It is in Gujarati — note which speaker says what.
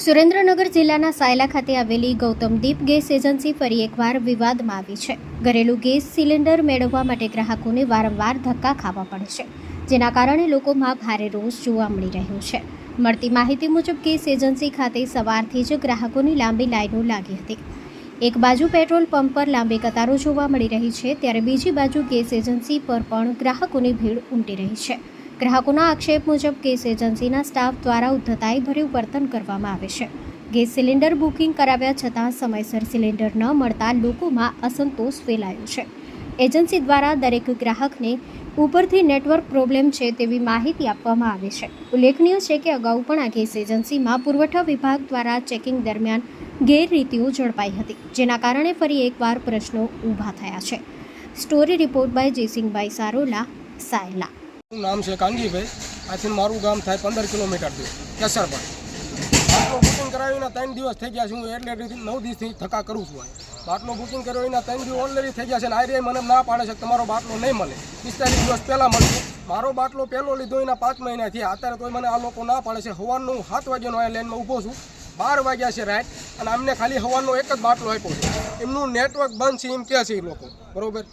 Speaker 1: સુરેન્દ્રનગર જિલ્લાના સાયલા ખાતે આવેલી ગૌતમદીપ ગેસ એજન્સી ફરી એકવાર વિવાદમાં આવી છે। ઘરેલું ગેસ સિલિન્ડર મેળવવા માટે ગ્રાહકોને વારંવાર ધક્કા ખાવા પડે છે, જેના કારણે લોકોમાં ભારે રોષ જોવા મળી રહ્યો છે। મળતી માહિતી મુજબ ગેસ એજન્સી ખાતે સવારથી જ ગ્રાહકોની લાંબી લાઈનો લાગી હતી। એક બાજુ પેટ્રોલ પંપ પર લાંબી કતારો જોવા મળી રહી છે, ત્યારે બીજી બાજુ ગેસ એજન્સી પર પણ ગ્રાહકોની ભીડ ઉમટી રહી છે। ગ્રાહકોના આક્ષેપ મુજબ ગેસ એજન્સીના સ્ટાફ દ્વારા ઉદ્ધતાઈભર્યું વર્તન કરવામાં આવે છે। ગેસ સિલિન્ડર બુકિંગ કરાવ્યા છતાં સમયસર સિલિન્ડર ન મળતા લોકોમાં અસંતોષ ફેલાયો છે। એજન્સી દ્વારા દરેક ગ્રાહકને ઉપરથી નેટવર્ક પ્રોબ્લેમ છે તેવી માહિતી આપવામાં આવે છે। ઉલ્લેખનીય છે કે અગાઉ પણ આ ગેસ એજન્સીમાં પુરવઠા વિભાગ દ્વારા ચેકિંગ દરમિયાન ગેરરીતિઓ ઝડપાઈ હતી, જેના કારણે ફરી એકવાર પ્રશ્નો ઊભા થયા છે। Story report by જયસિંહભાઈ Sarola, Sayla.
Speaker 2: નામ છે કાનજીભાઈ। આથી મારું ગામ થાય 15 કિલોમીટર દૂર કેસર પર। બાટલો બુકિંગ કરાવીને 3 દિવસ થઈ ગયા છે। હું એટલે 9 દિવસથી ધક્કા કરું છું। બાટલો બુકિંગ કર્યો એના 3 દિવસ ઓલરેડી થઈ ગયા છે ને આર્ય મને ના પાડે છે કે તમારો બાટલો નહીં મળે। 45 દિવસ પહેલાં મળશે। મારો બાટલો પહેલો લીધો એના 5 મહિના થયા, અત્યારે તો મને આ લોકો ના પાડે છે। સવારનું 7 વાગ્યાનો આ લાઈનમાં ઊભો છું, 12 વાગ્યા છે રાત, અને અમને ખાલી સવારનો એક જ બાટલો આપ્યો છે। એમનું નેટવર્ક બંધ છે એમ કહે છે એ લોકો, બરાબર।